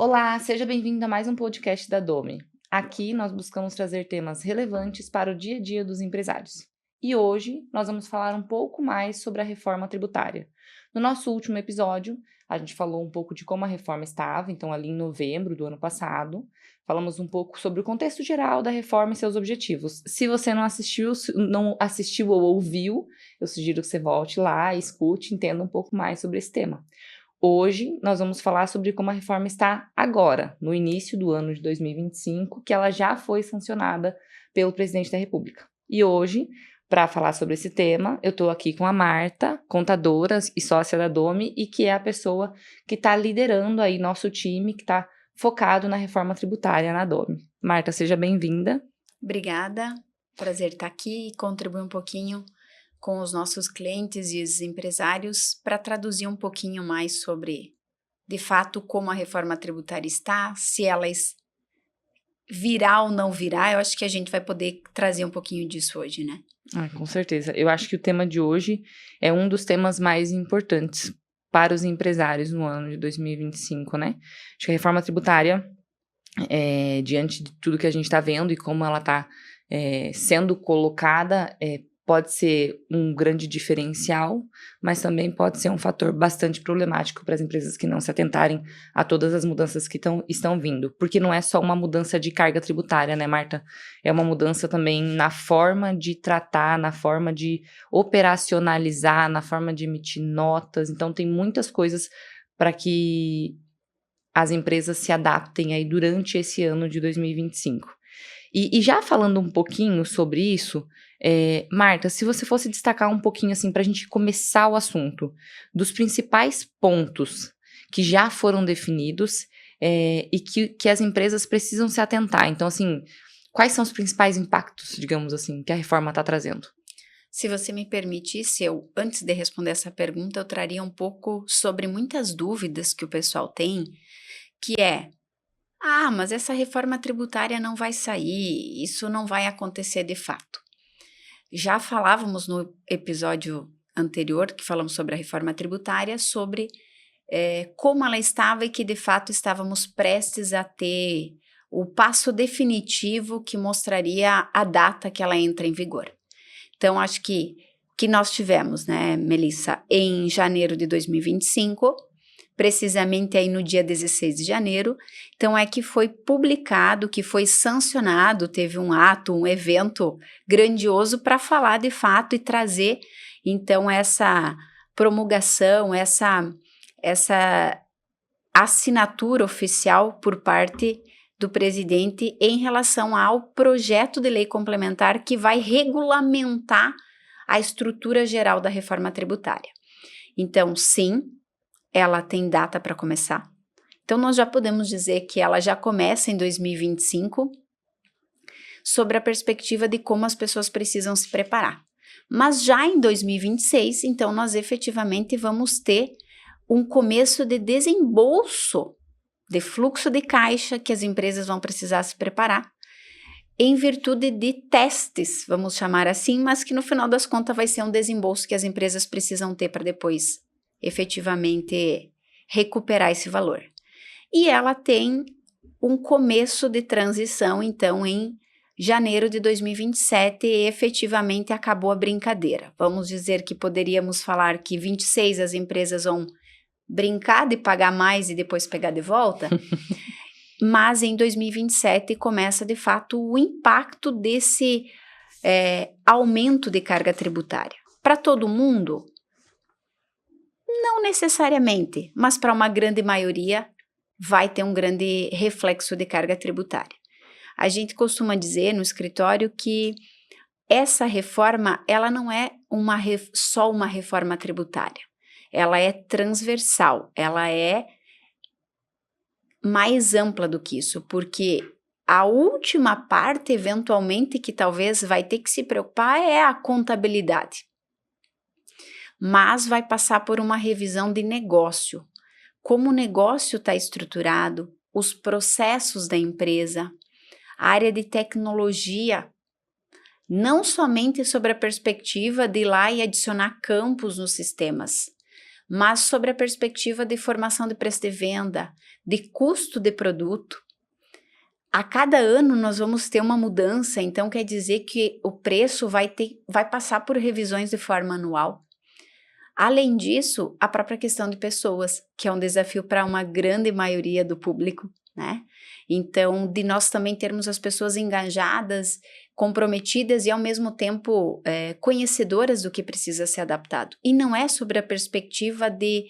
Olá, seja bem-vindo a mais um podcast da Domi. Aqui nós buscamos trazer temas relevantes para o dia a dia dos empresários. E hoje nós vamos falar um pouco mais sobre a reforma tributária. No nosso último episódio, a gente falou um pouco de como a reforma estava, então ali em novembro do ano passado. Falamos um pouco sobre o contexto geral da reforma e seus objetivos. Se você não assistiu ou ouviu, eu sugiro que você volte lá, escute, entenda um pouco mais sobre esse tema. Hoje nós vamos falar sobre como a reforma está agora, no início do ano de 2025, que ela já foi sancionada pelo presidente da República. E hoje, para falar sobre esse tema, eu estou aqui com a Marta, contadora e sócia da Domi, e que é a pessoa que está liderando aí nosso time, que está focado na reforma tributária na Domi. Marta, seja bem-vinda. Obrigada, prazer estar aqui e contribuir um pouquinho com os nossos clientes e os empresários para traduzir um pouquinho mais sobre, de fato, como a reforma tributária está, se ela virá ou não virá. Eu acho que a gente vai poder trazer um pouquinho disso hoje, né? Com certeza. Eu acho que o tema de hoje é um dos temas mais importantes para os empresários no ano de 2025, né? Acho que a reforma tributária, diante de tudo que a gente está vendo e como ela está sendo colocada, pode ser um grande diferencial, mas também pode ser um fator bastante problemático para as empresas que não se atentarem a todas as mudanças que estão vindo. Porque não é só uma mudança de carga tributária, né, Marta? É uma mudança também na forma de tratar, na forma de operacionalizar, na forma de emitir notas. Então, tem muitas coisas para que as empresas se adaptem aí durante esse ano de 2025. E já falando um pouquinho sobre isso, Marta, se você fosse destacar um pouquinho, assim, para a gente começar o assunto, dos principais pontos que já foram definidos e que as empresas precisam se atentar. Então, assim, quais são os principais impactos, digamos assim, que a reforma está trazendo? Se você me permitisse, antes de responder essa pergunta, eu traria um pouco sobre muitas dúvidas que o pessoal tem, que mas essa reforma tributária não vai sair, isso não vai acontecer de fato. Já falávamos no episódio anterior, que falamos sobre a reforma tributária, sobre como ela estava e que de fato estávamos prestes a ter o passo definitivo que mostraria a data que ela entra em vigor. Então, acho que nós tivemos, né, Melissa, em janeiro de 2025, precisamente aí no dia 16 de janeiro, então que foi publicado, que foi sancionado, teve um ato, um evento grandioso para falar de fato e trazer, então, essa promulgação, essa assinatura oficial por parte do presidente em relação ao projeto de lei complementar que vai regulamentar a estrutura geral da reforma tributária. Então, sim, ela tem data para começar. Então, nós já podemos dizer que ela já começa em 2025, sobre a perspectiva de como as pessoas precisam se preparar. Mas já em 2026, então, nós efetivamente vamos ter um começo de desembolso de fluxo de caixa que as empresas vão precisar se preparar, em virtude de testes, vamos chamar assim, mas que no final das contas vai ser um desembolso que as empresas precisam ter para depois efetivamente recuperar esse valor. E ela tem um começo de transição, então, em janeiro de 2027, e efetivamente acabou a brincadeira. Vamos dizer que poderíamos falar que 26 as empresas vão brincar de pagar mais e depois pegar de volta, mas em 2027 começa de fato o impacto desse aumento de carga tributária. Para todo mundo? Não necessariamente, mas para uma grande maioria vai ter um grande reflexo de carga tributária. A gente costuma dizer no escritório que essa reforma, ela não é só uma reforma tributária. Ela é transversal, ela é mais ampla do que isso, porque a última parte, eventualmente, que talvez vai ter que se preocupar é a contabilidade. Mas vai passar por uma revisão de negócio. Como o negócio está estruturado, os processos da empresa, a área de tecnologia, não somente sobre a perspectiva de ir lá e adicionar campos nos sistemas, mas sobre a perspectiva de formação de preço de venda, de custo de produto. A cada ano nós vamos ter uma mudança, então quer dizer que o preço vai passar por revisões de forma anual. Além disso, a própria questão de pessoas, que é um desafio para uma grande maioria do público, né? Então, de nós também termos as pessoas engajadas, comprometidas e ao mesmo tempo conhecedoras do que precisa ser adaptado. E não é sobre a perspectiva de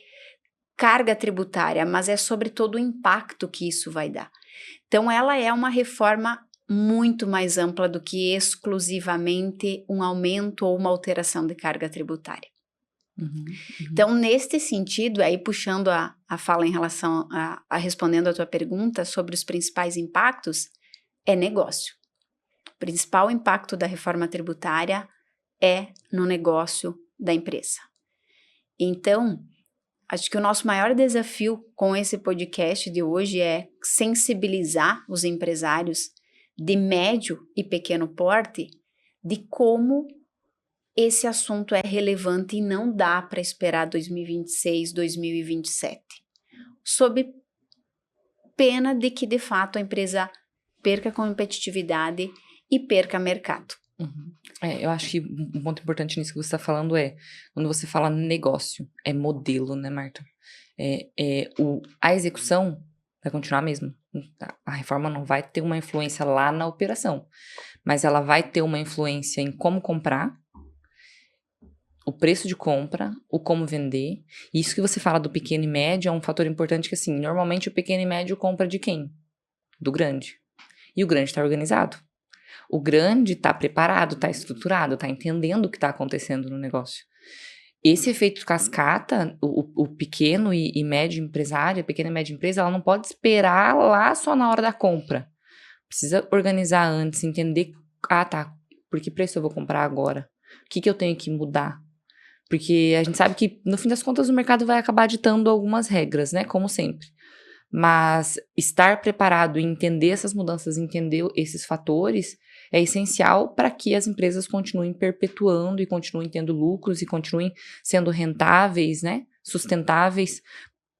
carga tributária, mas é sobre todo o impacto que isso vai dar. Então, ela é uma reforma muito mais ampla do que exclusivamente um aumento ou uma alteração de carga tributária. Então, neste sentido, aí puxando a fala em relação a respondendo a tua pergunta sobre os principais impactos, é negócio. O principal impacto da reforma tributária é no negócio da empresa. Então, acho que o nosso maior desafio com esse podcast de hoje é sensibilizar os empresários de médio e pequeno porte de como esse assunto é relevante e não dá para esperar 2026, 2027. Sob pena de que, de fato, a empresa perca competitividade e perca mercado. Eu acho que um ponto importante nisso que você está falando é, quando você fala negócio, é modelo, né, Marta? A execução vai continuar mesmo. A reforma não vai ter uma influência lá na operação, mas ela vai ter uma influência em como comprar, o preço de compra, o como vender. E isso que você fala do pequeno e médio é um fator importante que, assim, normalmente o pequeno e médio compra de quem? Do grande. E o grande está organizado. O grande está preparado, está estruturado, está entendendo o que está acontecendo no negócio. Esse efeito cascata, o pequeno e médio empresário, a pequena e média empresa, ela não pode esperar lá só na hora da compra. Precisa organizar antes, entender, por que preço eu vou comprar agora? O que eu tenho que mudar? Porque a gente sabe que, no fim das contas, o mercado vai acabar ditando algumas regras, né? Como sempre. Mas estar preparado e entender essas mudanças, entender esses fatores, é essencial para que as empresas continuem perpetuando e continuem tendo lucros e continuem sendo rentáveis, né? Sustentáveis,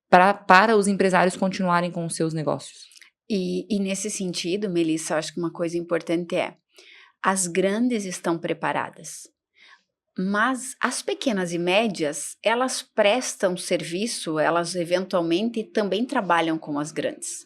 para os empresários continuarem com os seus negócios. E nesse sentido, Melissa, acho que uma coisa importante é, as grandes estão preparadas. Mas as pequenas e médias, elas prestam serviço, elas eventualmente também trabalham com as grandes.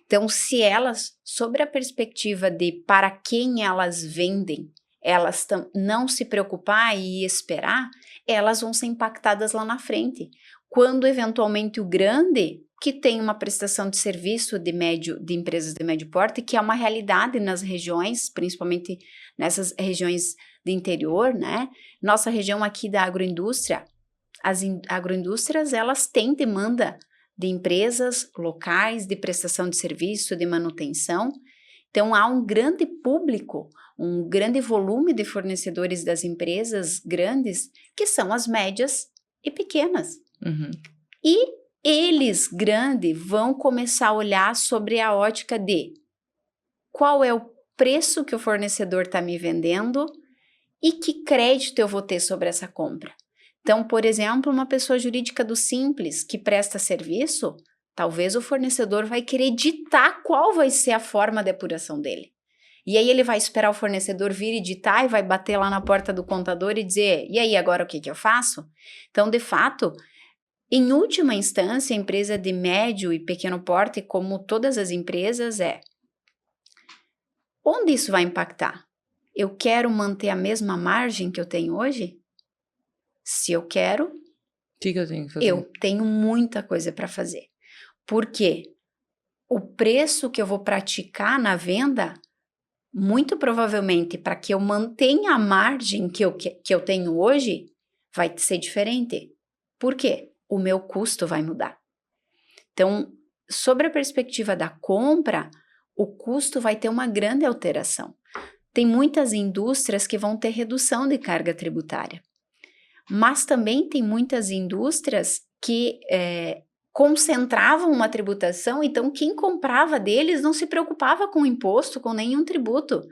Então, se elas, sobre a perspectiva de para quem elas vendem, elas não se preocupar e esperar, elas vão ser impactadas lá na frente. Quando eventualmente o grande, que tem uma prestação de serviço de empresas de médio porte, que é uma realidade nas regiões, principalmente nessas regiões do interior, né? Nossa região aqui da agroindústria, as agroindústrias, elas têm demanda de empresas locais, de prestação de serviço, de manutenção. Então, há um grande público, um grande volume de fornecedores das empresas grandes, que são as médias e pequenas. E eles, grandes, vão começar a olhar sobre a ótica de qual é o preço que o fornecedor está me vendendo e que crédito eu vou ter sobre essa compra. Então, por exemplo, uma pessoa jurídica do Simples que presta serviço, talvez o fornecedor vai querer ditar qual vai ser a forma de apuração dele. E aí ele vai esperar o fornecedor vir e ditar e vai bater lá na porta do contador e dizer, e aí agora o que eu faço? Então, de fato, em última instância, a empresa de médio e pequeno porte, como todas as empresas, onde isso vai impactar? Eu quero manter a mesma margem que eu tenho hoje? Se eu quero, O que eu tenho que fazer? Eu tenho muita coisa para fazer. Porque o preço que eu vou praticar na venda, muito provavelmente, para que eu mantenha a margem que eu tenho hoje, vai ser diferente. Por quê? O meu custo vai mudar. Então, sobre a perspectiva da compra, o custo vai ter uma grande alteração. Tem muitas indústrias que vão ter redução de carga tributária. Mas também tem muitas indústrias que concentravam uma tributação, então quem comprava deles não se preocupava com imposto, com nenhum tributo,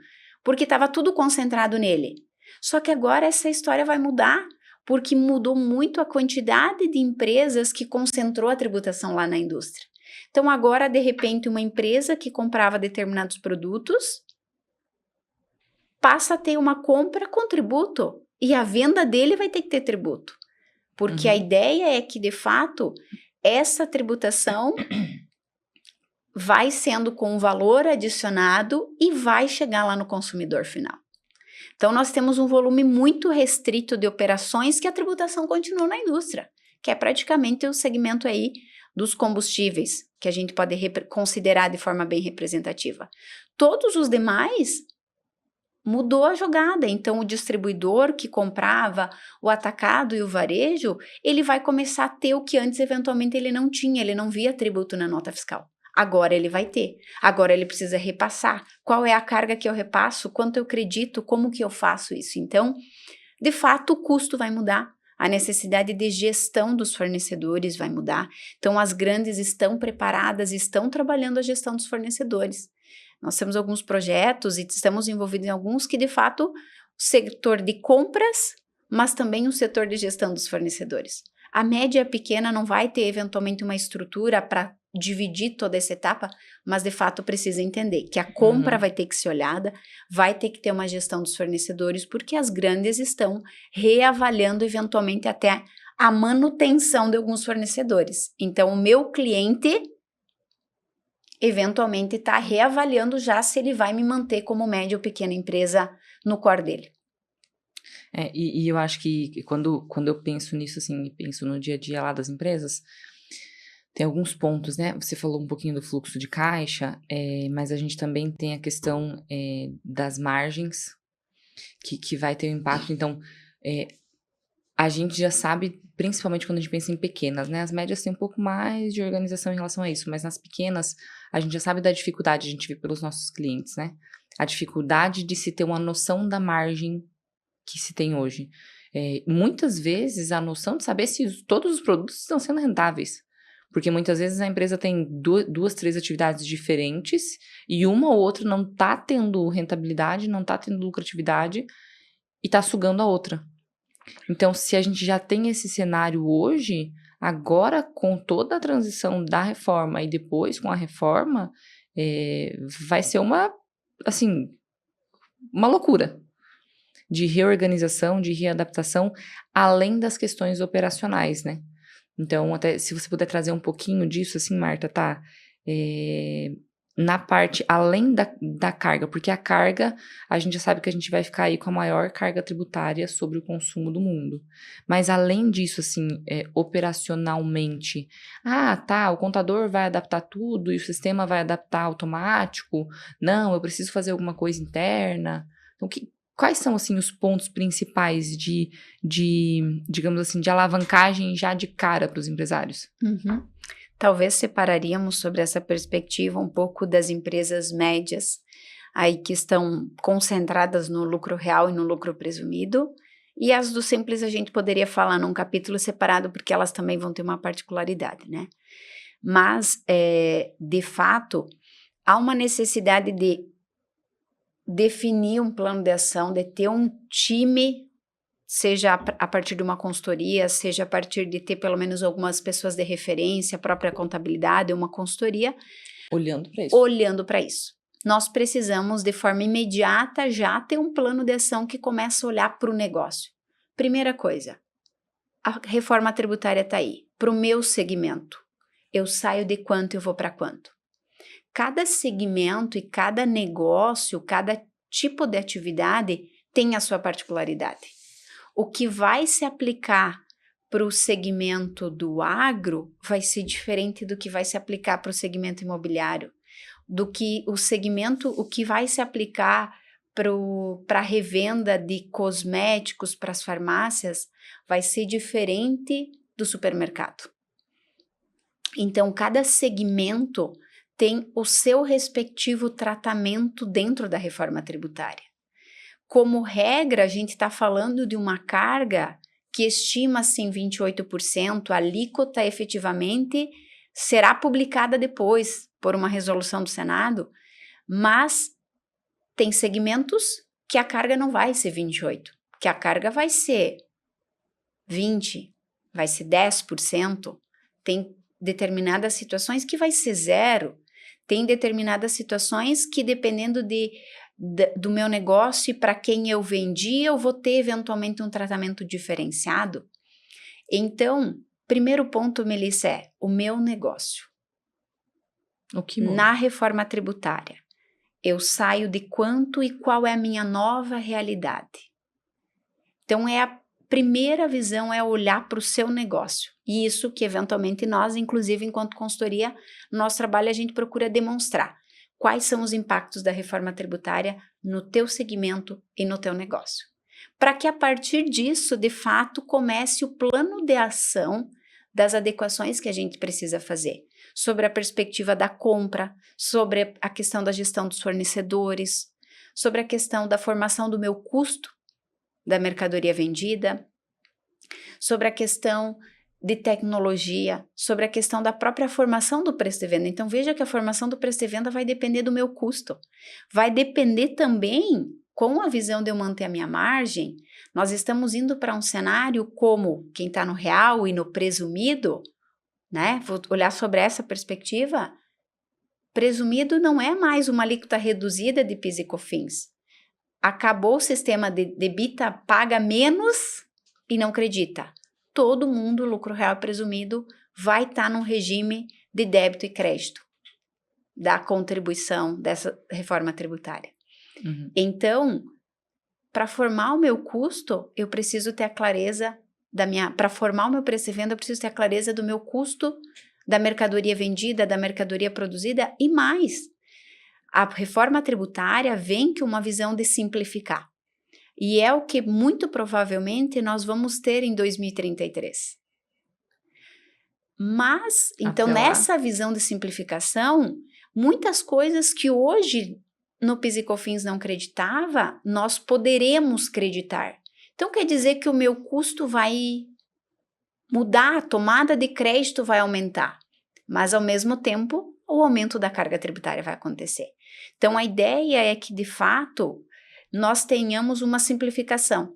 porque estava tudo concentrado nele. Só que agora essa história vai mudar. porque mudou muito a quantidade de empresas que concentrou a tributação lá na indústria. Então, agora, de repente, uma empresa que comprava determinados produtos passa a ter uma compra com tributo, e a venda dele vai ter que ter tributo. Porque a ideia é que, de fato, essa tributação vai sendo com valor adicionado e vai chegar lá no consumidor final. Então, nós temos um volume muito restrito de operações que a tributação continua na indústria, que é praticamente o segmento aí dos combustíveis, que a gente pode considerar de forma bem representativa. Todos os demais mudou a jogada. Então, o distribuidor que comprava o atacado e o varejo, ele vai começar a ter o que antes, eventualmente, ele não tinha, ele não via tributo na nota fiscal. Agora ele vai ter. Agora ele precisa repassar. Qual é a carga que eu repasso? Quanto eu acredito? Como que eu faço isso? Então, de fato, o custo vai mudar. A necessidade de gestão dos fornecedores vai mudar. Então, as grandes estão preparadas, estão trabalhando a gestão dos fornecedores. Nós temos alguns projetos e estamos envolvidos em alguns que, de fato, o setor de compras, mas também o setor de gestão dos fornecedores. A média e a pequena não vai ter, eventualmente, uma estrutura para dividir toda essa etapa, mas, de fato, precisa entender que a compra vai ter que ser olhada, vai ter que ter uma gestão dos fornecedores, porque as grandes estão reavaliando, eventualmente, até a manutenção de alguns fornecedores. Então, o meu cliente eventualmente está reavaliando já se ele vai me manter como média ou pequena empresa no core dele. E eu acho que quando eu penso nisso, assim, penso no dia a dia lá das empresas, tem alguns pontos, né? Você falou um pouquinho do fluxo de caixa, mas a gente também tem a questão das margens, que vai ter um impacto. Então, a gente já sabe, principalmente quando a gente pensa em pequenas, né? As médias têm um pouco mais de organização em relação a isso, mas nas pequenas, a gente já sabe da dificuldade, a gente vê pelos nossos clientes, né? A dificuldade de se ter uma noção da margem que se tem hoje. Muitas vezes, a noção de saber se todos os produtos estão sendo rentáveis. Porque muitas vezes a empresa tem duas, três atividades diferentes e uma ou outra não está tendo rentabilidade, não está tendo lucratividade e está sugando a outra. Então, se a gente já tem esse cenário hoje, agora com toda a transição da reforma e depois com a reforma, vai ser uma loucura de reorganização, de readaptação, além das questões operacionais, né? Então, até se você puder trazer um pouquinho disso, assim, Marta, tá? Na parte, além da carga, porque a carga, a gente já sabe que a gente vai ficar aí com a maior carga tributária sobre o consumo do mundo. Mas, além disso, assim, operacionalmente, o contador vai adaptar tudo e o sistema vai adaptar automático? Não, eu preciso fazer alguma coisa interna. Então, quais são, assim, os pontos principais de digamos assim, de alavancagem já de cara para os empresários? Talvez separaríamos sobre essa perspectiva um pouco das empresas médias, aí que estão concentradas no lucro real e no lucro presumido, e as do simples a gente poderia falar num capítulo separado, porque elas também vão ter uma particularidade, né? Mas, de fato, há uma necessidade de definir um plano de ação, de ter um time, seja a partir de uma consultoria, seja a partir de ter pelo menos algumas pessoas de referência, a própria contabilidade, uma consultoria. Olhando para isso. Nós precisamos, de forma imediata, já ter um plano de ação que começa a olhar para o negócio. Primeira coisa, a reforma tributária está aí. Para o meu segmento, eu saio de quanto e eu vou para quanto? Cada segmento e cada negócio, cada tipo de atividade tem a sua particularidade. O que vai se aplicar para o segmento do agro vai ser diferente do que vai se aplicar para o segmento imobiliário, do que o que vai se aplicar para a revenda de cosméticos para as farmácias vai ser diferente do supermercado. Então, cada segmento tem o seu respectivo tratamento dentro da reforma tributária. Como regra, a gente está falando de uma carga que estima-se em 28%, a alíquota efetivamente será publicada depois por uma resolução do Senado, mas tem segmentos que a carga não vai ser 28%, que a carga vai ser 20%, vai ser 10%, tem determinadas situações que vai ser 0%, tem determinadas situações que dependendo do meu negócio e para quem eu vendi, eu vou ter eventualmente um tratamento diferenciado. Então, primeiro ponto, Melissa, é o meu negócio. O que muda? Na reforma tributária, eu saio de quanto e qual é a minha nova realidade. Então, a primeira visão é olhar para o seu negócio. E isso que, eventualmente, nós, inclusive, enquanto consultoria, no nosso trabalho, a gente procura demonstrar quais são os impactos da reforma tributária no teu segmento e no teu negócio. Para que, a partir disso, de fato, comece o plano de ação das adequações que a gente precisa fazer. Sobre a perspectiva da compra, sobre a questão da gestão dos fornecedores, sobre a questão da formação do meu custo da mercadoria vendida, sobre a questão de tecnologia, sobre a questão da própria formação do preço de venda. Então, veja que a formação do preço de venda vai depender do meu custo. Vai depender também, com a visão de eu manter a minha margem, nós estamos indo para um cenário como quem está no real e no presumido, né? Vou olhar sobre essa perspectiva. Presumido não é mais uma alíquota reduzida de PIS e COFINS. Acabou o sistema de debita, paga menos e não acredita. Todo mundo, lucro real presumido, vai estar num regime de débito e crédito da contribuição dessa reforma tributária. Uhum. Então, para formar o meu custo, eu preciso ter a clareza para formar o meu preço de venda, eu preciso ter a clareza do meu custo da mercadoria vendida, da mercadoria produzida e mais. A reforma tributária vem com uma visão de simplificar. E é o que muito provavelmente nós vamos ter em 2033. Mas, então, nessa visão de simplificação, muitas coisas que hoje no PIS e COFINS não creditava, nós poderemos creditar. Então, quer dizer que o meu custo vai mudar, a tomada de crédito vai aumentar. Mas, ao mesmo tempo, o aumento da carga tributária vai acontecer. Então, a ideia é que, de fato, nós tenhamos uma simplificação.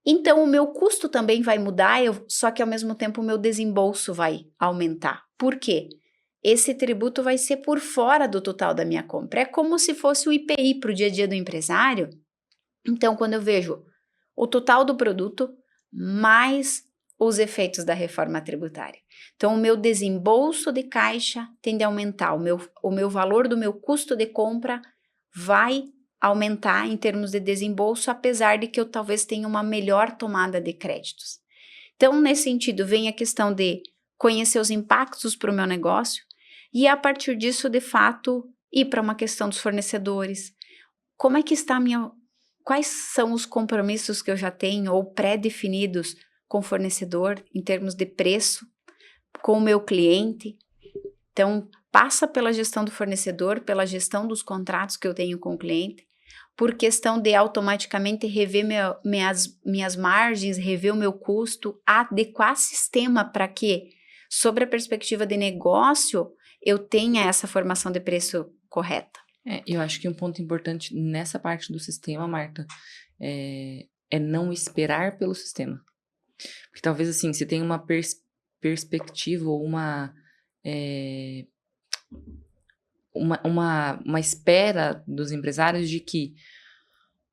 Então, o meu custo também vai mudar, só que, ao mesmo tempo, o meu desembolso vai aumentar. Por quê? Esse tributo vai ser por fora do total da minha compra. É como se fosse o IPI para o dia a dia do empresário. Então, quando eu vejo o total do produto mais os efeitos da reforma tributária. Então, o meu desembolso de caixa tende a aumentar, o meu valor do meu custo de compra vai aumentar em termos de desembolso, apesar de que eu talvez tenha uma melhor tomada de créditos. Então, nesse sentido, vem a questão de conhecer os impactos para o meu negócio e, a partir disso, de fato, ir para uma questão dos fornecedores. Como é que está a minha... Quais são os compromissos que eu já tenho ou pré-definidos com o fornecedor em termos de preço, com o meu cliente? Então, passa pela gestão do fornecedor, pela gestão dos contratos que eu tenho com o cliente, por questão de automaticamente rever minhas margens, rever o meu custo, adequar sistema para que, sobre a perspectiva de negócio, eu tenha essa formação de preço correta. Eu acho que um ponto importante nessa parte do sistema, Marta, é não esperar pelo sistema. Porque talvez, assim, se tem uma perspectiva ou uma espera dos empresários de que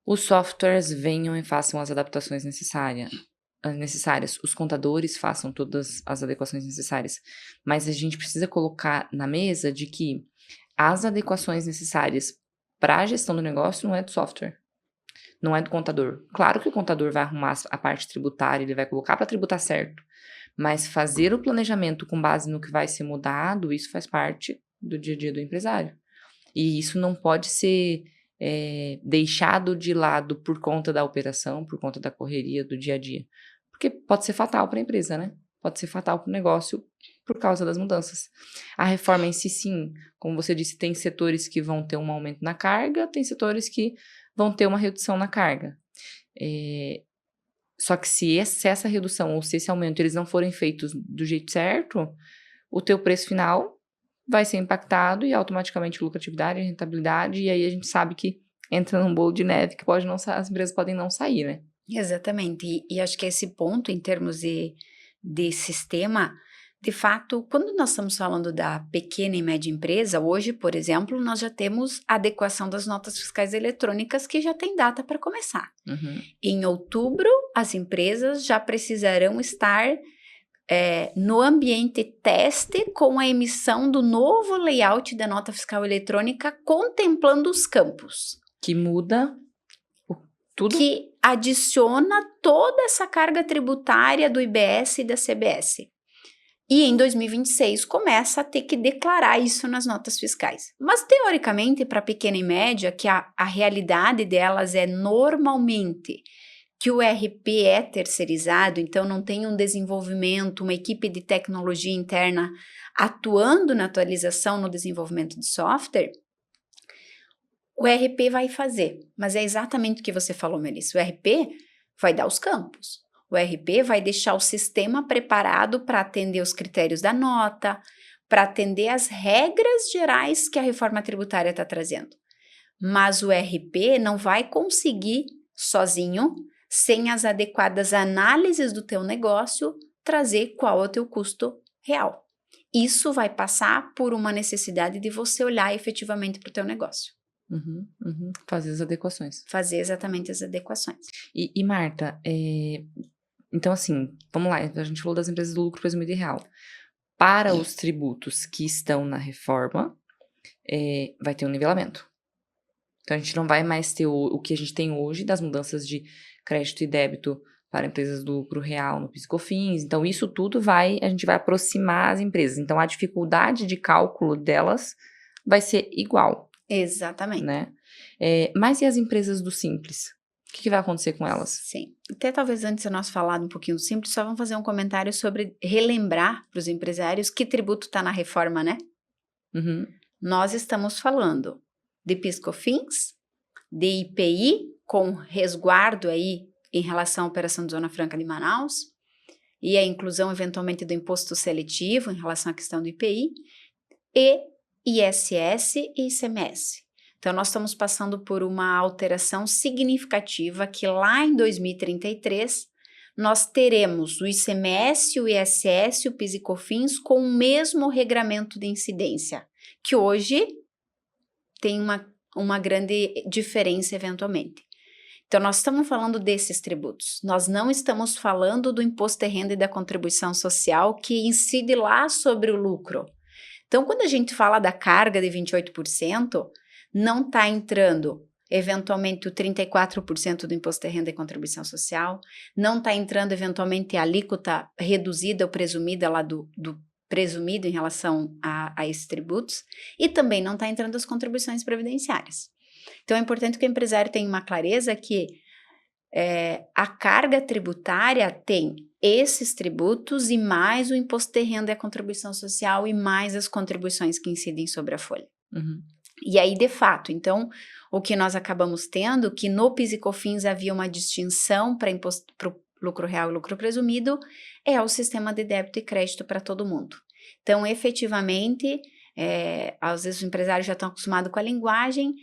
os softwares venham e façam as adaptações necessárias, os contadores façam todas as adequações necessárias. Mas a gente precisa colocar na mesa de que as adequações necessárias para a gestão do negócio não é do software, não é do contador. Claro que o contador vai arrumar a parte tributária, ele vai colocar para tributar certo, mas fazer o planejamento com base no que vai ser mudado, isso faz parte do dia a dia do empresário. E isso não pode ser deixado de lado por conta da operação, por conta da correria do dia a dia. Porque pode ser fatal para a empresa, né? Pode ser fatal para o negócio por causa das mudanças. A reforma em si, sim, como você disse, tem setores que vão ter um aumento na carga, tem setores que vão ter uma redução na carga. Só que se essa redução ou se esse aumento eles não forem feitos do jeito certo, o teu preço final vai ser impactado e automaticamente lucratividade, rentabilidade, e aí a gente sabe que entra num bolo de neve que as empresas podem não sair, né? Exatamente, e acho que esse ponto em termos de sistema, de fato, quando nós estamos falando da pequena e média empresa, hoje, por exemplo, nós já temos a adequação das notas fiscais eletrônicas que já tem data para começar. Uhum. Em outubro, as empresas já precisarão estar no ambiente teste com a emissão do novo layout da nota fiscal eletrônica contemplando os campos. Que muda tudo? Que adiciona toda essa carga tributária do IBS e da CBS. E em 2026 começa a ter que declarar isso nas notas fiscais. Mas teoricamente, para pequena e média, que a realidade delas é normalmente que o RP é terceirizado, então não tem um desenvolvimento, uma equipe de tecnologia interna atuando na atualização, no desenvolvimento de software, o RP vai fazer. Mas é exatamente o que você falou, Melissa. O RP vai dar os campos. O RP vai deixar o sistema preparado para atender os critérios da nota, para atender as regras gerais que a reforma tributária está trazendo. Mas o RP não vai conseguir sozinho, sem as adequadas análises do teu negócio, trazer qual é o teu custo real. Isso vai passar por uma necessidade de você olhar efetivamente para o teu negócio. Fazer as adequações. Fazer exatamente as adequações. E Marta, então assim, vamos lá, a gente falou das empresas do lucro presumido e real. Para os tributos que estão na reforma, vai ter um nivelamento. Então a gente não vai mais ter o que a gente tem hoje das mudanças de crédito e débito para empresas do lucro real no PIS e COFINS. Então isso tudo a gente vai aproximar as empresas. Então a dificuldade de cálculo delas vai ser igual. Exatamente. Né? Mas e as empresas do Simples? O que vai acontecer com elas? Sim. Até talvez antes de nós falar um pouquinho do Simples, só vamos fazer um comentário sobre relembrar para os empresários que tributo está na reforma, né? Uhum. Nós estamos falando de PIS/COFINS, de IPI, com resguardo aí em relação à operação de Zona Franca de Manaus, e a inclusão eventualmente do imposto seletivo em relação à questão do IPI, e ISS e ICMS. Então, nós estamos passando por uma alteração significativa que lá em 2033 nós teremos o ICMS, o ISS, o PIS e COFINS com o mesmo regramento de incidência, que hoje tem uma grande diferença eventualmente. Então, nós estamos falando desses tributos. Nós não estamos falando do imposto de renda e da contribuição social que incide lá sobre o lucro. Então, quando a gente fala da carga de 28%, não está entrando, eventualmente, o 34% do imposto de renda e contribuição social, não está entrando, eventualmente, a alíquota reduzida ou presumida lá do presumido em relação a esses tributos, e também não está entrando as contribuições previdenciárias. Então, é importante que o empresário tenha uma clareza que a carga tributária tem esses tributos e mais o imposto de renda e a contribuição social e mais as contribuições que incidem sobre a folha. Uhum. E aí, de fato, então, o que nós acabamos tendo, que no PIS e COFINS havia uma distinção para imposto para o lucro real e lucro presumido, é o sistema de débito e crédito para todo mundo. Então, efetivamente, às vezes os empresários já estão acostumados com a linguagem,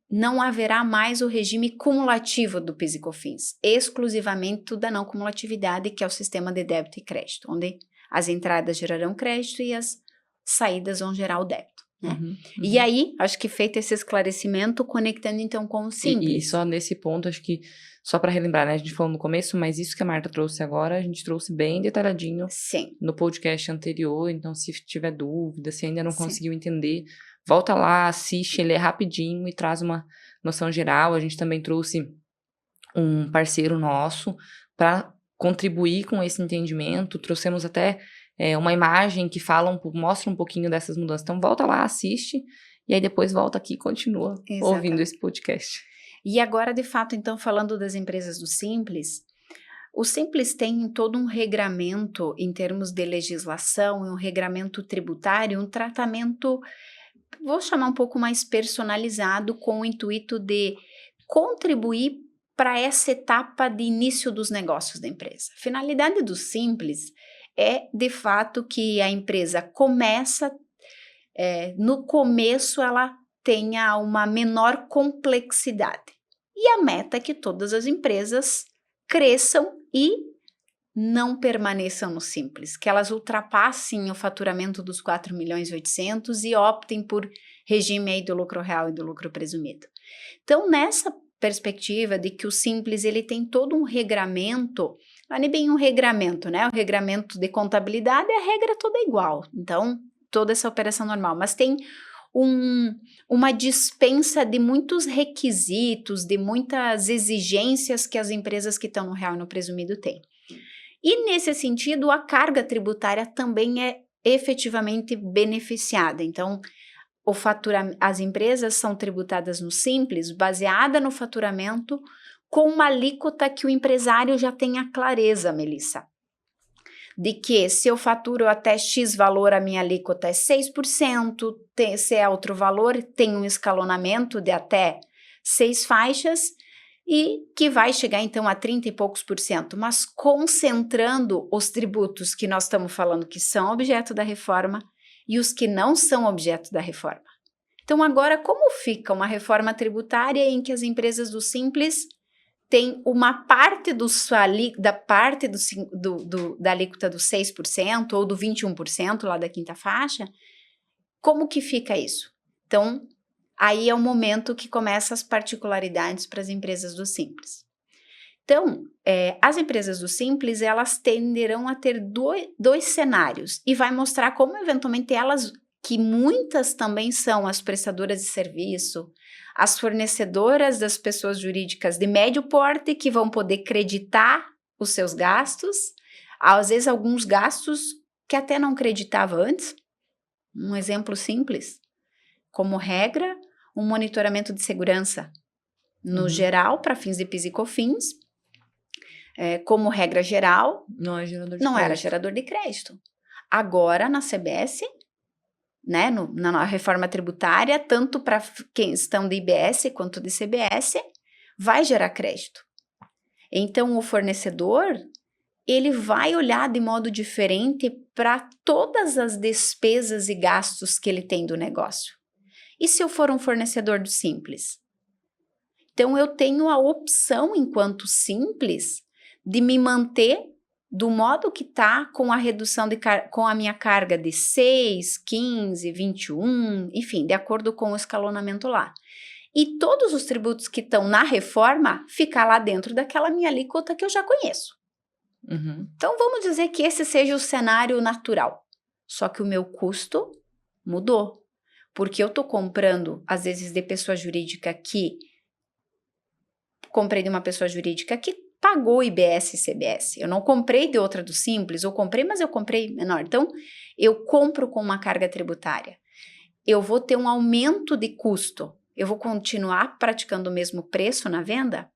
não haverá mais o regime cumulativo do PIS e COFINS, exclusivamente da não cumulatividade, que é o sistema de débito e crédito, onde as entradas gerarão crédito e as saídas vão gerar o débito. Né? Uhum. E aí, acho que feito esse esclarecimento, conectando então com o Simples. E só nesse ponto, acho que, só para relembrar, né, a gente falou no começo, mas isso que a Marta trouxe agora, a gente trouxe bem detalhadinho Sim. no podcast anterior, então se tiver dúvida, se ainda não Sim. conseguiu entender, volta lá, assiste, ele é rapidinho e traz uma noção geral. A gente também trouxe um parceiro nosso para contribuir com esse entendimento, trouxemos até uma imagem que mostra um pouquinho dessas mudanças. Então volta lá, assiste, e aí depois volta aqui e continua ouvindo esse podcast. E agora, de fato, então, falando das empresas do Simples, o Simples tem todo um regramento em termos de legislação, um regramento tributário, um tratamento, vou chamar um pouco mais personalizado, com o intuito de contribuir para essa etapa de início dos negócios da empresa. A finalidade do Simples é, de fato, que a empresa começa, no começo ela tenha uma menor complexidade. E a meta é que todas as empresas cresçam e não permaneçam no Simples, que elas ultrapassem o faturamento dos 4.800.000 e optem por regime aí do lucro real e do lucro presumido. Então, nessa perspectiva de que o Simples ele tem todo um regramento, não é nem bem um regramento, né? O regramento de contabilidade, a regra toda é igual, então toda essa operação normal, mas tem uma dispensa de muitos requisitos, de muitas exigências que as empresas que estão no real e no presumido têm. E nesse sentido, a carga tributária também é efetivamente beneficiada. Então, as empresas são tributadas no Simples, baseada no faturamento, com uma alíquota que o empresário já tenha clareza, Melissa. De que se eu faturo até X valor, a minha alíquota é 6%, se é outro valor, tem um escalonamento de até 6 faixas, e que vai chegar então a 30 e poucos por cento, mas concentrando os tributos que nós estamos falando que são objeto da reforma e os que não são objeto da reforma. Então agora, como fica uma reforma tributária em que as empresas do Simples têm uma parte da alíquota dos 6% ou do 21% lá da quinta faixa? Como que fica isso? Então, aí é o momento que começam as particularidades para as empresas do Simples. Então, as empresas do Simples, elas tenderão a ter dois cenários e vai mostrar como, eventualmente, elas, que muitas também são as prestadoras de serviço, as fornecedoras das pessoas jurídicas de médio porte, que vão poder creditar os seus gastos, às vezes alguns gastos que até não creditava antes. Um exemplo simples, como regra, um monitoramento de segurança, no geral, para fins de PIS e COFINS, como regra geral, não era gerador de crédito. Agora, na CBS, né, na reforma tributária, tanto para questão de IBS quanto de CBS, vai gerar crédito. Então, o fornecedor, ele vai olhar de modo diferente para todas as despesas e gastos que ele tem do negócio. E se eu for um fornecedor do Simples? Então, eu tenho a opção, enquanto Simples, de me manter do modo que está, com a redução com a minha carga de 6, 15, 21, enfim, de acordo com o escalonamento lá. E todos os tributos que estão na reforma, ficar lá dentro daquela minha alíquota que eu já conheço. Então, vamos dizer que esse seja o cenário natural. Só que o meu custo mudou. Porque eu estou comprando, às vezes, de pessoa jurídica que... Comprei de uma pessoa jurídica que pagou IBS e CBS. Eu não comprei de outra do Simples, eu comprei, mas eu comprei menor. Então, eu compro com uma carga tributária. Eu vou ter um aumento de custo. Eu vou continuar praticando o mesmo preço na venda?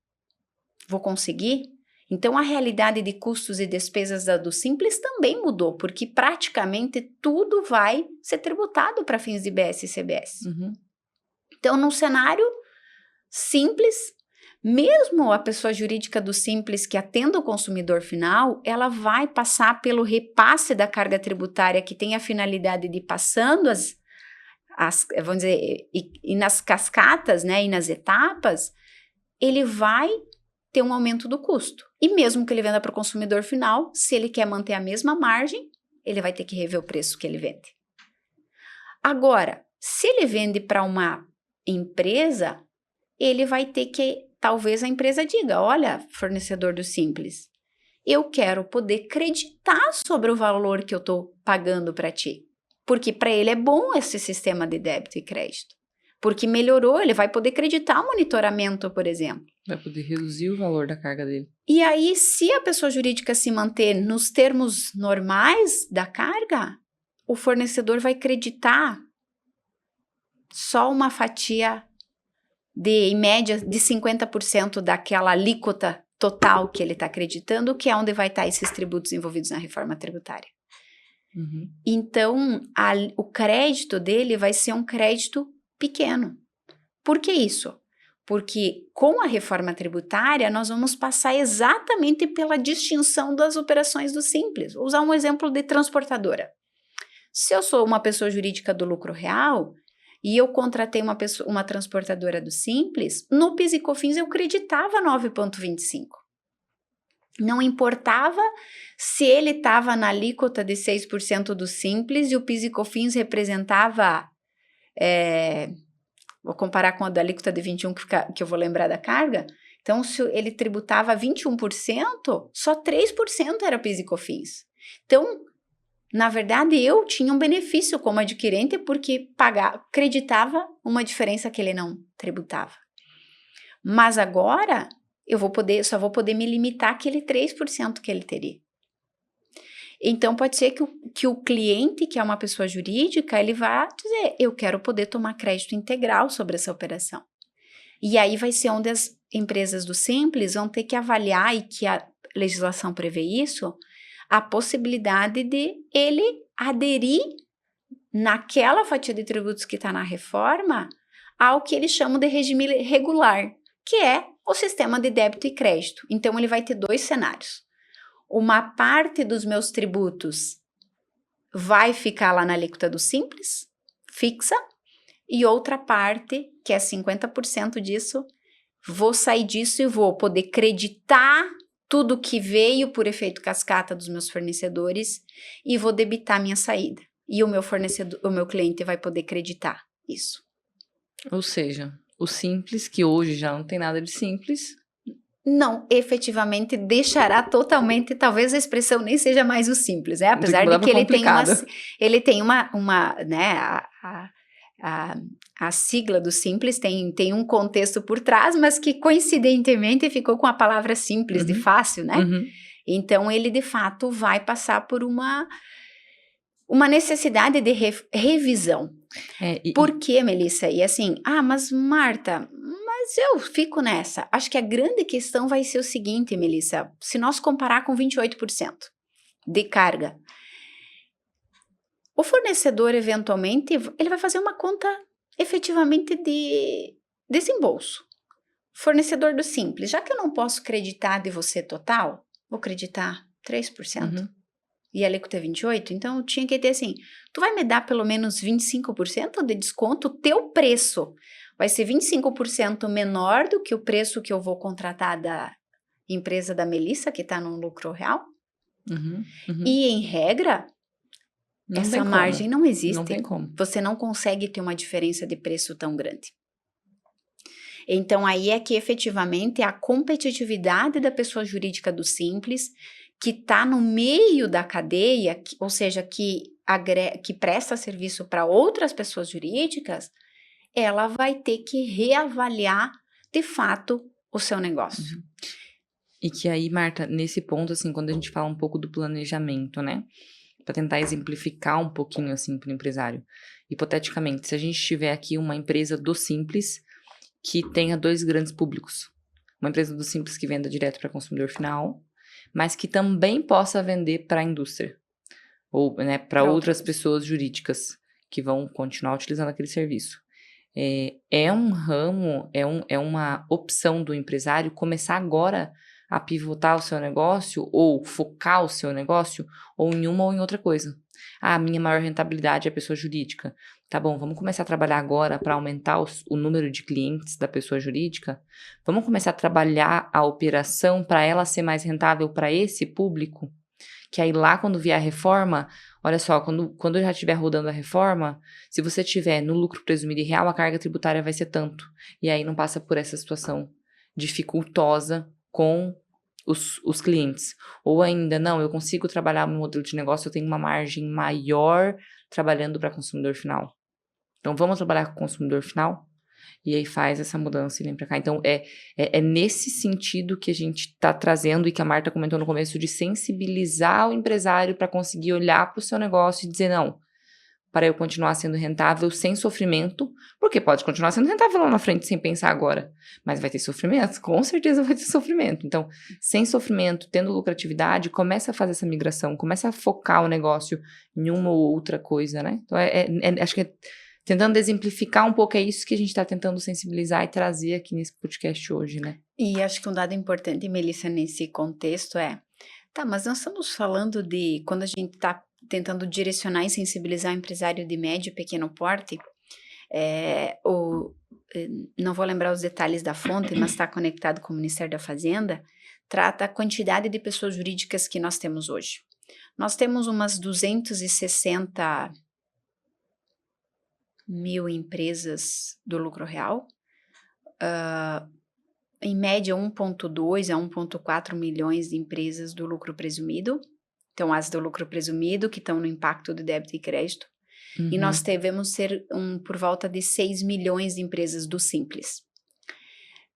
Vou conseguir? Então, a realidade de custos e despesas do Simples também mudou, porque praticamente tudo vai ser tributado para fins de IBS e CBS. Então, num cenário simples, mesmo a pessoa jurídica do Simples que atenda o consumidor final, ela vai passar pelo repasse da carga tributária que tem a finalidade de ir passando vamos dizer, e nas cascatas, né, e nas etapas, ele vai ter um aumento do custo. E mesmo que ele venda para o consumidor final, se ele quer manter a mesma margem, ele vai ter que rever o preço que ele vende. Agora, se ele vende para uma empresa, ele vai ter que, talvez a empresa diga, olha, fornecedor do Simples, eu quero poder creditar sobre o valor que eu estou pagando para ti. Porque para ele é bom esse sistema de débito e crédito. Porque melhorou, ele vai poder creditar o monitoramento, por exemplo. Vai poder reduzir o valor da carga dele. E aí, se a pessoa jurídica se manter nos termos normais da carga, o fornecedor vai creditar só uma fatia em média, de 50% daquela alíquota total que ele está acreditando, que é onde vai estar esses tributos envolvidos na reforma tributária. Então, o crédito dele vai ser um crédito pequeno. Por que isso? Porque com a reforma tributária, nós vamos passar exatamente pela distinção das operações do Simples. Vou usar um exemplo de transportadora. Se eu sou uma pessoa jurídica do lucro real e eu contratei uma transportadora do Simples, no PIS e COFINS eu creditava 9,25. Não importava se ele estava na alíquota de 6% do Simples e o PIS e COFINS representava, vou comparar com a da alíquota de 21%, que eu vou lembrar da carga. Então, se ele tributava 21%, só 3% era PIS e COFINS. Então, na verdade, eu tinha um benefício como adquirente porque acreditava uma diferença que ele não tributava. Mas agora, só vou poder me limitar àquele 3% que ele teria. Então, pode ser que o cliente, que é uma pessoa jurídica, ele vá dizer, eu quero poder tomar crédito integral sobre essa operação. E aí vai ser onde as empresas do Simples vão ter que avaliar, e que a legislação prevê isso, a possibilidade de ele aderir naquela fatia de tributos que está na reforma ao que eles chamam de regime regular, que é o sistema de débito e crédito. Então, ele vai ter 2 cenários. Uma parte dos meus tributos vai ficar lá na alíquota do Simples, fixa, e outra parte, que é 50% disso, vou sair disso e vou poder creditar tudo que veio por efeito cascata dos meus fornecedores e vou debitar minha saída. E o meu cliente vai poder creditar isso. Ou seja, o Simples, que hoje já não tem nada de simples, não, efetivamente deixará totalmente, talvez a expressão nem seja mais o Simples, né? Apesar de que ele tem uma né, a sigla do Simples tem um contexto por trás, mas que coincidentemente ficou com a palavra simples, de fácil, né? Então, ele de fato vai passar por uma necessidade de revisão. Por quê, Melissa? E assim, mas Marta, mas eu fico nessa. Acho que a grande questão vai ser o seguinte, Melissa, se nós comparar com 28% de carga, o fornecedor, eventualmente, ele vai fazer uma conta efetivamente de desembolso. Fornecedor do Simples, já que eu não posso creditar de você total, vou creditar 3%. E a alíquota é 28%, então eu tinha que ter assim, tu vai me dar pelo menos 25% de desconto, o teu preço vai ser 25% menor do que o preço que eu vou contratar da empresa da Melissa, que está no lucro real. E, em regra, essa margem não existe. Não tem como. Você não consegue ter uma diferença de preço tão grande. Então, aí é que efetivamente a competitividade da pessoa jurídica do Simples, que está no meio da cadeia, ou seja, que presta serviço para outras pessoas jurídicas, ela vai ter que reavaliar, de fato, o seu negócio. E que aí, Marta, nesse ponto, assim, quando a gente fala um pouco do planejamento, né? Para tentar exemplificar um pouquinho, assim, para o empresário. Hipoteticamente, se a gente tiver aqui uma empresa do Simples que tenha 2 grandes públicos. Uma empresa do Simples que venda direto para consumidor final, mas que também possa vender para a indústria. Ou, né, para outras pessoas jurídicas que vão continuar utilizando aquele serviço. É um ramo, é uma opção do empresário começar agora a pivotar o seu negócio ou focar o seu negócio ou em uma ou em outra coisa. A minha maior rentabilidade é a pessoa jurídica. Tá bom, vamos começar a trabalhar agora para aumentar o número de clientes da pessoa jurídica? Vamos começar a trabalhar a operação para ela ser mais rentável para esse público? Que aí lá quando vier a reforma, olha só, quando já estiver rodando a reforma, se você tiver no lucro presumido e real, a carga tributária vai ser tanto. E aí não passa por essa situação dificultosa com os clientes. Ou ainda, não, eu consigo trabalhar no modelo de negócio, eu tenho uma margem maior trabalhando para consumidor final. Então, vamos trabalhar com o consumidor final? E aí faz essa mudança e vem para cá. Então, é nesse sentido que a gente está trazendo e que a Marta comentou no começo, de sensibilizar o empresário para conseguir olhar para o seu negócio e dizer, não, para eu continuar sendo rentável sem sofrimento, porque pode continuar sendo rentável lá na frente sem pensar agora, mas vai ter sofrimento, com certeza vai ter sofrimento. Então, sem sofrimento, tendo lucratividade, começa a fazer essa migração, começa a focar o negócio em uma ou outra coisa, né? Então, acho que tentando exemplificar um pouco, é isso que a gente está tentando sensibilizar e trazer aqui nesse podcast hoje, né? E acho que um dado importante, Melissa, nesse contexto mas nós estamos falando de, quando a gente está tentando direcionar e sensibilizar o empresário de médio e pequeno porte, não vou lembrar os detalhes da fonte, mas está conectado com o Ministério da Fazenda, trata a quantidade de pessoas jurídicas que nós temos hoje. Nós temos umas 260 mil empresas do lucro real, em média 1,2 a 1,4 milhões de empresas do lucro presumido. Então, as do lucro presumido que estão no impacto de débito e crédito. E nós devemos ser por volta de 6 milhões de empresas do Simples.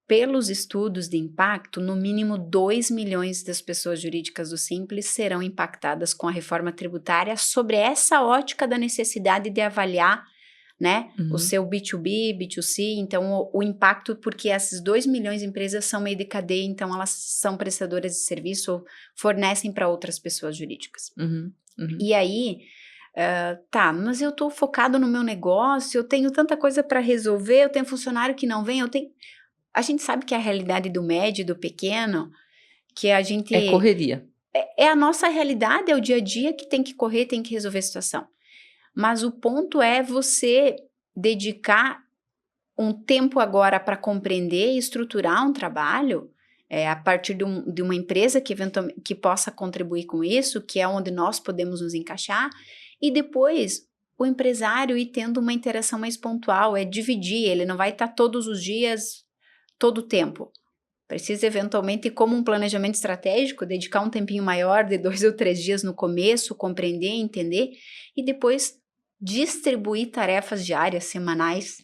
Pelos estudos de impacto, no mínimo 2 milhões das pessoas jurídicas do Simples serão impactadas com a reforma tributária sobre essa ótica da necessidade de avaliar, né, o seu B2B, B2C, então o impacto, porque esses 2 milhões de empresas são meio de cadeia, então elas são prestadoras de serviço ou fornecem para outras pessoas jurídicas. E aí, tá, mas eu estou focado no meu negócio, eu tenho tanta coisa para resolver, eu tenho funcionário que não vem, a gente sabe que a realidade do médio e do pequeno, que a gente... É correria. É a nossa realidade, é o dia a dia que tem que correr, tem que resolver a situação. Mas o ponto é você dedicar um tempo agora para compreender e estruturar um trabalho a partir de uma empresa que eventualmente que possa contribuir com isso, que é onde nós podemos nos encaixar, e depois o empresário ir tendo uma interação mais pontual, dividir, ele não vai estar todos os dias, todo o tempo. Precisa eventualmente, como um planejamento estratégico, dedicar um tempinho maior de 2 ou 3 dias no começo, compreender, entender, e depois distribuir tarefas diárias, semanais,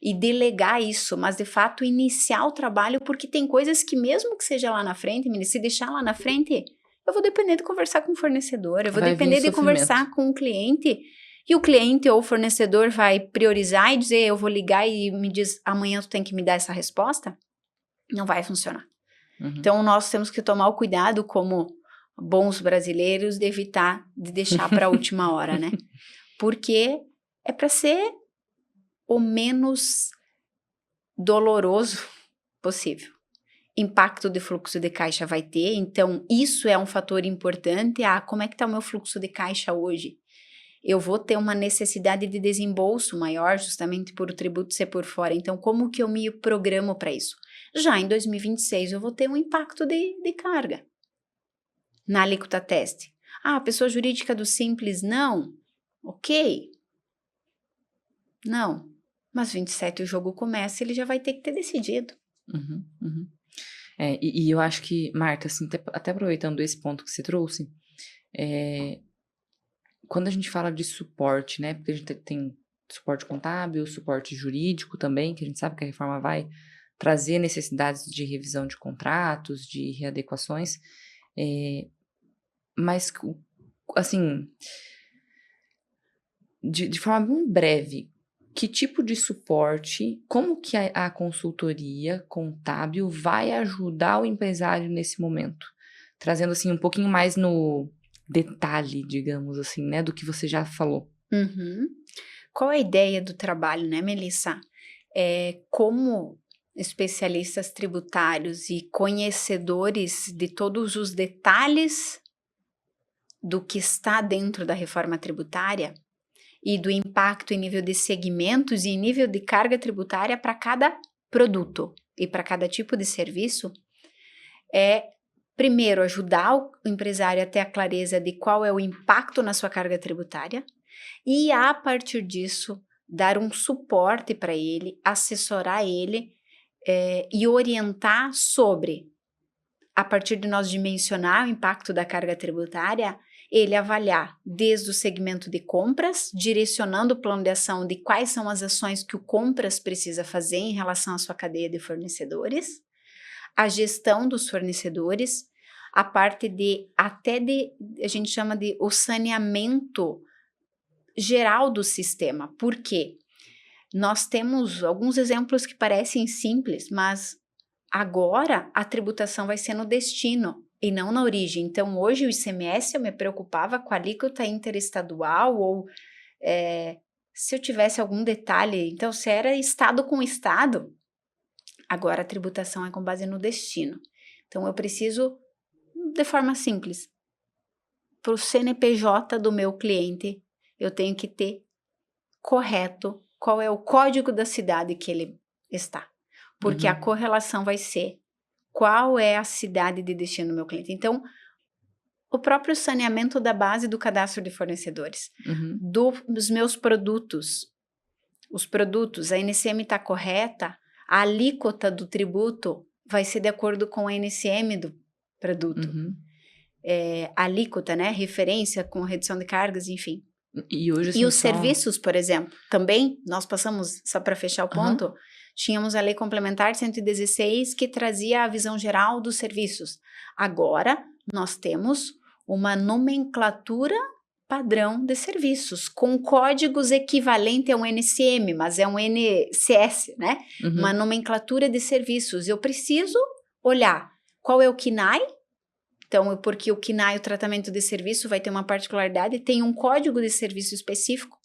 e delegar isso, mas de fato iniciar o trabalho, porque tem coisas que mesmo que seja lá na frente, se deixar lá na frente, eu vou depender de conversar com o fornecedor, eu vou depender de conversar com o cliente, e o cliente ou o fornecedor vai priorizar e dizer, eu vou ligar e me diz, amanhã tu tem que me dar essa resposta, não vai funcionar. Então nós temos que tomar o cuidado como bons brasileiros de evitar de deixar para a última hora, né? Porque é para ser o menos doloroso possível. Impacto de fluxo de caixa vai ter, então isso é um fator importante. Como é que está o meu fluxo de caixa hoje? Eu vou ter uma necessidade de desembolso maior, justamente por o tributo ser por fora. Então, como que eu me programo para isso? Já em 2026, eu vou ter um impacto de carga na alíquota teste. A pessoa jurídica do Simples, não. Ok. Não. Mas 27 o jogo começa, ele já vai ter que ter decidido. E eu acho que, Marta, assim, até aproveitando esse ponto que você trouxe, quando a gente fala de suporte, né? Porque a gente tem suporte contábil, suporte jurídico também, que a gente sabe que a reforma vai trazer necessidades de revisão de contratos, de readequações, mas, assim, de forma bem breve, que tipo de suporte, como que a consultoria contábil vai ajudar o empresário nesse momento? Trazendo, assim, um pouquinho mais no detalhe, digamos assim, né, do que você já falou. Qual é a ideia do trabalho, né, Melissa? Como especialistas tributários e conhecedores de todos os detalhes do que está dentro da reforma tributária e do impacto em nível de segmentos e em nível de carga tributária para cada produto e para cada tipo de serviço, primeiro, ajudar o empresário a ter a clareza de qual é o impacto na sua carga tributária e, a partir disso, dar um suporte para ele, assessorar ele e orientar sobre, a partir de nós dimensionar o impacto da carga tributária, ele avaliar desde o segmento de compras, direcionando o plano de ação de quais são as ações que o compras precisa fazer em relação à sua cadeia de fornecedores, a gestão dos fornecedores, a parte a gente chama de o saneamento geral do sistema. Por quê? Nós temos alguns exemplos que parecem simples, mas agora a tributação vai ser no destino e não na origem. Então, hoje o ICMS eu me preocupava com a alíquota interestadual ou se eu tivesse algum detalhe, então se era estado com estado, agora a tributação é com base no destino. Então, eu preciso, de forma simples, para o CNPJ do meu cliente, eu tenho que ter correto qual é o código da cidade que ele está. Porque a correlação vai ser qual é a cidade de destino do meu cliente. Então, o próprio saneamento da base do cadastro de fornecedores, dos meus produtos. Os produtos, a NCM está correta, a alíquota do tributo vai ser de acordo com a NCM do produto. A alíquota, né? Referência com redução de cargas, enfim. E hoje, assim, os serviços, por exemplo, também, nós passamos, só para fechar o ponto, tínhamos a Lei Complementar 116 que trazia a visão geral dos serviços. Agora, nós temos uma nomenclatura padrão de serviços, com códigos equivalentes a um NCM, mas é um NCS, né? Uma nomenclatura de serviços. Eu preciso olhar qual é o KNAI, então, porque o KNAI, o tratamento de serviço, vai ter uma particularidade, tem um código de serviço específico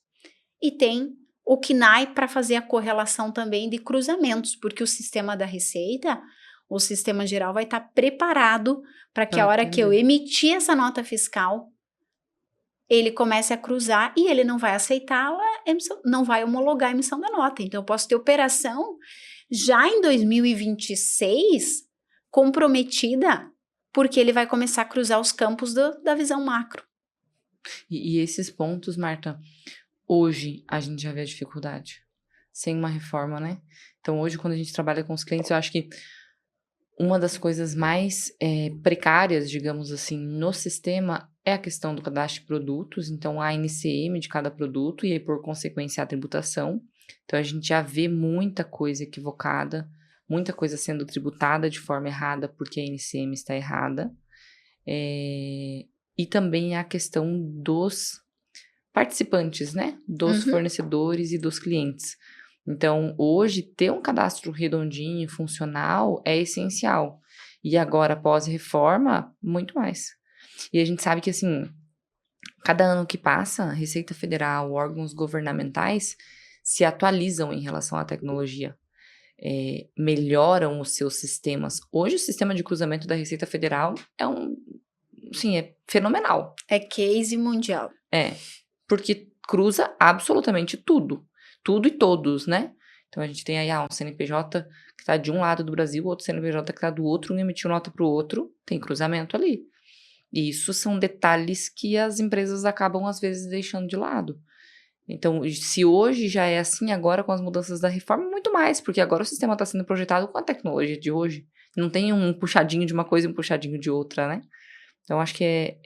e tem o KNAI para fazer a correlação também de cruzamentos, porque o sistema da Receita, o sistema geral vai estar preparado para que a hora que eu emitir essa nota fiscal, ele comece a cruzar e ele não vai aceitar a emissão, não vai homologar a emissão da nota. Então, eu posso ter operação já em 2026 comprometida, porque ele vai começar a cruzar os campos da visão macro. E esses pontos, Marta, hoje a gente já vê a dificuldade, sem uma reforma, né? Então, hoje, quando a gente trabalha com os clientes, eu acho que uma das coisas mais precárias, digamos assim, no sistema é a questão do cadastro de produtos. Então, a NCM de cada produto e aí, por consequência, a tributação. Então, a gente já vê muita coisa equivocada, muita coisa sendo tributada de forma errada porque a NCM está errada. E também a questão dos participantes, né? Dos fornecedores e dos clientes. Então, hoje, ter um cadastro redondinho, funcional, é essencial. E agora, pós-reforma, muito mais. E a gente sabe que, assim, cada ano que passa, a Receita Federal, órgãos governamentais se atualizam em relação à tecnologia. Melhoram os seus sistemas. Hoje, o sistema de cruzamento da Receita Federal é fenomenal. É case mundial. Porque cruza absolutamente tudo. Tudo e todos, né? Então, a gente tem aí um CNPJ que está de um lado do Brasil, outro CNPJ que está do outro, um emitiu nota para o outro, tem cruzamento ali. E isso são detalhes que as empresas acabam, às vezes, deixando de lado. Então, se hoje já é assim, agora com as mudanças da reforma, muito mais, porque agora o sistema está sendo projetado com a tecnologia de hoje. Não tem um puxadinho de uma coisa e um puxadinho de outra, né? Então, acho que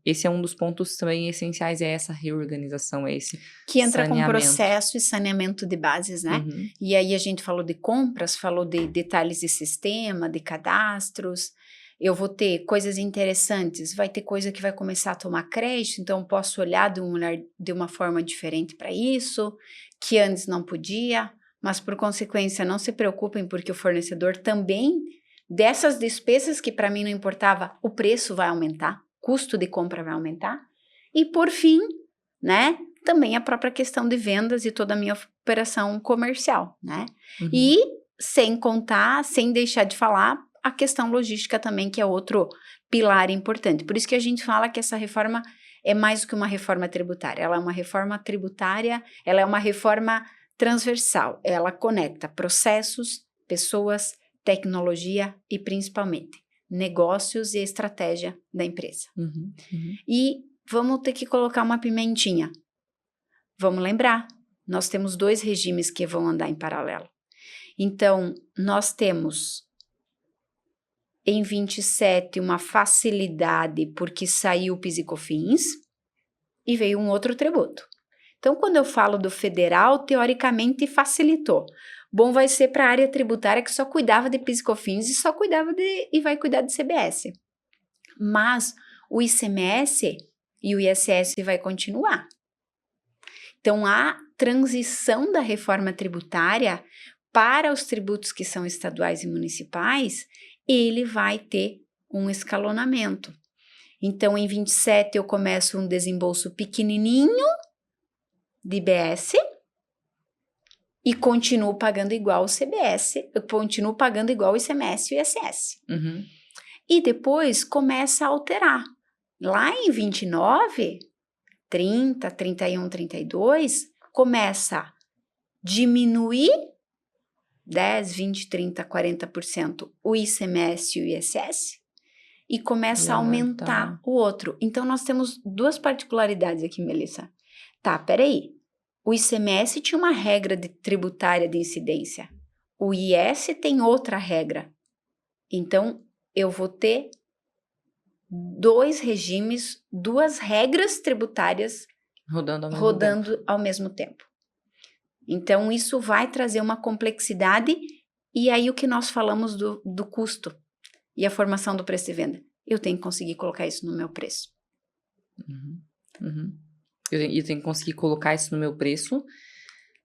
esse é um dos pontos também essenciais, é essa reorganização, esse que entra com saneamento. Processo e saneamento de bases, né? E aí a gente falou de compras, falou de detalhes de sistema, de cadastros. Eu vou ter coisas interessantes, vai ter coisa que vai começar a tomar crédito, então posso olhar de uma forma diferente para isso, que antes não podia, mas por consequência não se preocupem, porque o fornecedor também, dessas despesas que para mim não importava, o preço vai aumentar, custo de compra vai aumentar. E por fim, né, também a própria questão de vendas e toda a minha operação comercial, né? E sem contar, sem deixar de falar, a questão logística também, que é outro pilar importante. Por isso que a gente fala que essa reforma é mais do que uma reforma tributária. Ela é uma reforma tributária, ela é uma reforma transversal. Ela conecta processos, pessoas, tecnologia e, principalmente, negócios e estratégia da empresa. E vamos ter que colocar uma pimentinha. Vamos lembrar, nós temos 2 regimes que vão andar em paralelo. Então, nós temos em 27 uma facilidade porque saiu o PIS e COFINS e veio um outro tributo. Então, quando eu falo do federal, teoricamente facilitou. Bom vai ser para a área tributária que só cuidava de PIS e COFINS e só cuidava e vai cuidar de CBS. Mas o ICMS e o ISS vai continuar. Então, a transição da reforma tributária para os tributos que são estaduais e municipais, ele vai ter um escalonamento. Então, em 27 eu começo um desembolso pequenininho de IBS e continuo pagando igual o CBS, eu continuo pagando igual o ICMS e o ISS. E depois começa a alterar. Lá em 29, 30, 31, 32, começa a diminuir 10, 20, 30, 40% o ICMS e o ISS e começa a aumentar o outro. Então, nós temos duas particularidades aqui, Melissa. Tá, peraí. O ICMS tinha uma regra tributária de incidência. O IS tem outra regra. Então, eu vou ter dois regimes, duas regras tributárias rodando ao mesmo tempo. Então, isso vai trazer uma complexidade e aí o que nós falamos do custo e a formação do preço de venda. Eu tenho que conseguir colocar isso no meu preço. Eu tenho que conseguir colocar isso no meu preço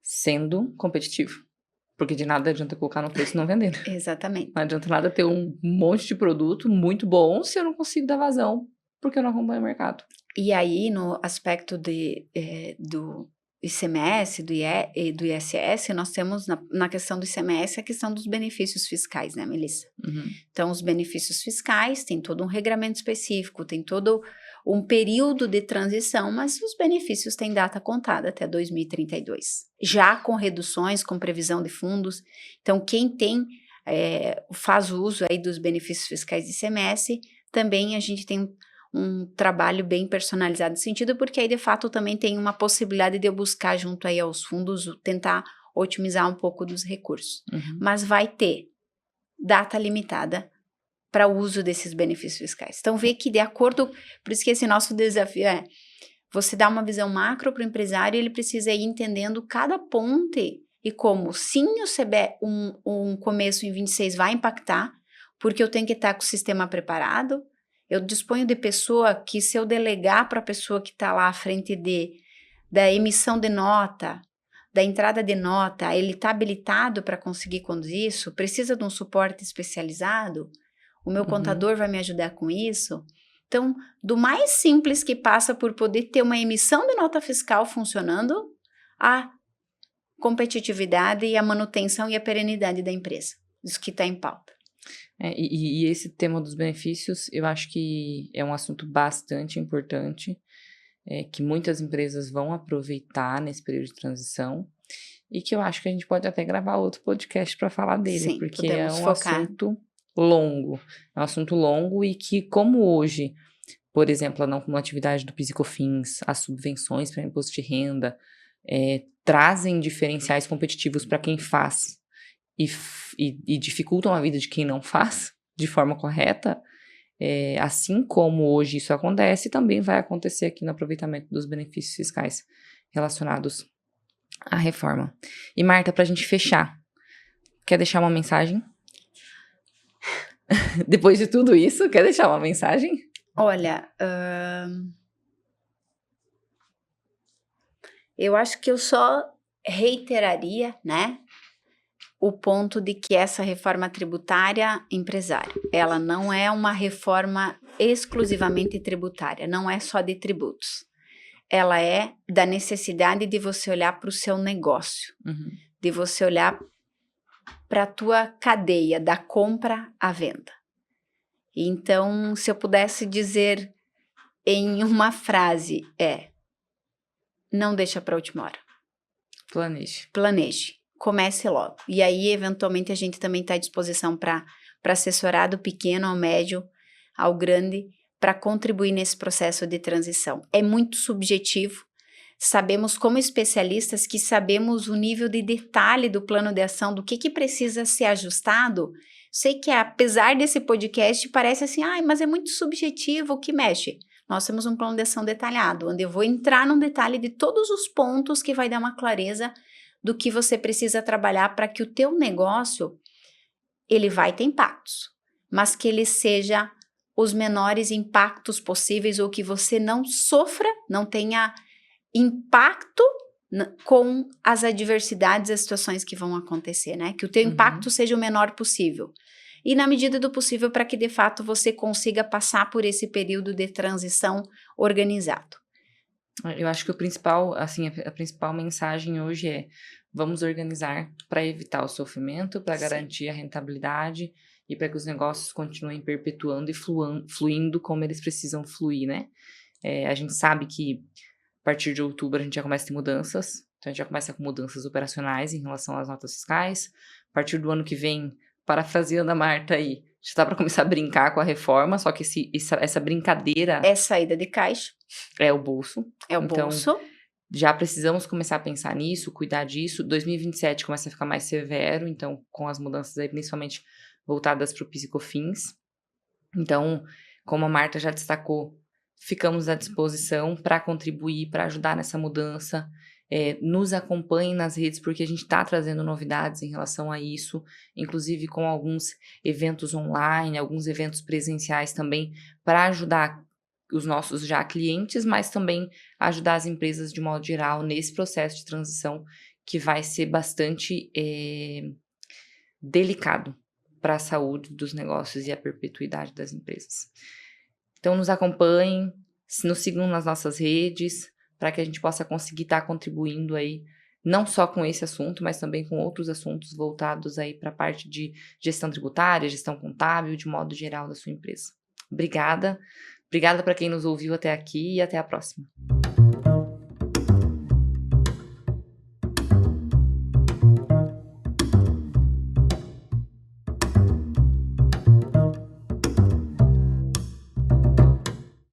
sendo competitivo. Porque de nada adianta colocar no preço e não vender. Exatamente. Não adianta nada ter um monte de produto muito bom se eu não consigo dar vazão, porque eu não acompanho o mercado. E aí, no aspecto do ICMS e do ISS, nós temos na questão do ICMS a questão dos benefícios fiscais, né, Melissa? Então, os benefícios fiscais tem todo um regramento específico, tem todo um período de transição, mas os benefícios têm data contada até 2032. Já com reduções, com previsão de fundos. Então, quem faz uso aí dos benefícios fiscais de ICMS, também a gente tem um trabalho bem personalizado nesse sentido, porque aí, de fato, também tem uma possibilidade de eu buscar junto aí aos fundos, tentar otimizar um pouco dos recursos. Mas vai ter data limitada para o uso desses benefícios fiscais. Então, vê que de acordo... Por isso que esse nosso desafio você dar uma visão macro para o empresário, ele precisa ir entendendo cada ponte e como, sim, o CBE, um começo em 26 vai impactar, porque eu tenho que estar com o sistema preparado. Eu disponho de pessoa que, se eu delegar para a pessoa que está lá à frente da emissão de nota, da entrada de nota, ele está habilitado para conseguir conduzir isso, precisa de um suporte especializado, o meu contador vai me ajudar com isso. Então, do mais simples que passa por poder ter uma emissão de nota fiscal funcionando, a competitividade e a manutenção e a perenidade da empresa. Isso que está em pauta. E esse tema dos benefícios, eu acho que é um assunto bastante importante, que muitas empresas vão aproveitar nesse período de transição, e que eu acho que a gente pode até gravar outro podcast para falar dele. Sim, porque é um assunto longo. É um assunto longo e que, como hoje, por exemplo, a não cumulatividade do PIS e COFINS, as subvenções para imposto de renda, trazem diferenciais competitivos para quem faz e dificultam a vida de quem não faz de forma correta, assim como hoje isso acontece, também vai acontecer aqui no aproveitamento dos benefícios fiscais relacionados à reforma. E Marta, para a gente fechar, quer deixar uma mensagem? Depois de tudo isso, quer deixar uma mensagem? Olha, eu acho que eu só reiteraria, né, o ponto de que essa reforma tributária empresária, ela não é uma reforma exclusivamente tributária, não é só de tributos. Ela é da necessidade de você olhar para o seu negócio, de você olhar para a tua cadeia, da compra à venda. Então, se eu pudesse dizer em uma frase, não deixa para a última hora. Planeje. Comece logo. E aí, eventualmente, a gente também está à disposição para assessorar do pequeno ao médio, ao grande, para contribuir nesse processo de transição. É muito subjetivo. Sabemos, como especialistas, que sabemos o nível de detalhe do plano de ação, do que precisa ser ajustado. Sei que, apesar desse podcast, parece assim, mas é muito subjetivo, o que mexe? Nós temos um plano de ação detalhado, onde eu vou entrar num detalhe de todos os pontos que vai dar uma clareza do que você precisa trabalhar para que o teu negócio, ele vai ter impactos, mas que ele seja os menores impactos possíveis, ou que você não sofra, não tenha impacto com as adversidades, as situações que vão acontecer, né? Que o teu impacto seja o menor possível. E na medida do possível, para que de fato você consiga passar por esse período de transição organizado. Eu acho que a principal mensagem hoje é: vamos organizar para evitar o sofrimento, para garantir a rentabilidade e para que os negócios continuem perpetuando e fluindo como eles precisam fluir, né? A gente sabe que a partir de outubro a gente já começa a ter mudanças, então a gente já começa com mudanças operacionais em relação às notas fiscais. A partir do ano que vem, parafraseando a Marta aí, já dá para começar a brincar com a reforma, só que essa brincadeira É saída de caixa, é o bolso. é o Então, bolso. já precisamos começar a pensar nisso, cuidar disso. 2027 começa a ficar mais severo, então, com as mudanças aí, principalmente voltadas para o PIS e COFINS. Então, como a Marta já destacou, ficamos à disposição para contribuir, para ajudar nessa mudança. Nos acompanhem nas redes, porque a gente está trazendo novidades em relação a isso, inclusive com alguns eventos online, alguns eventos presenciais também, para ajudar os nossos já clientes, mas também ajudar as empresas de modo geral nesse processo de transição que vai ser bastante delicado para a saúde dos negócios e a perpetuidade das empresas. Então, nos acompanhem, nos sigam nas nossas redes, para que a gente possa conseguir estar contribuindo aí, não só com esse assunto, mas também com outros assuntos voltados aí para a parte de gestão tributária, gestão contábil, de modo geral da sua empresa. Obrigada para quem nos ouviu até aqui e até a próxima.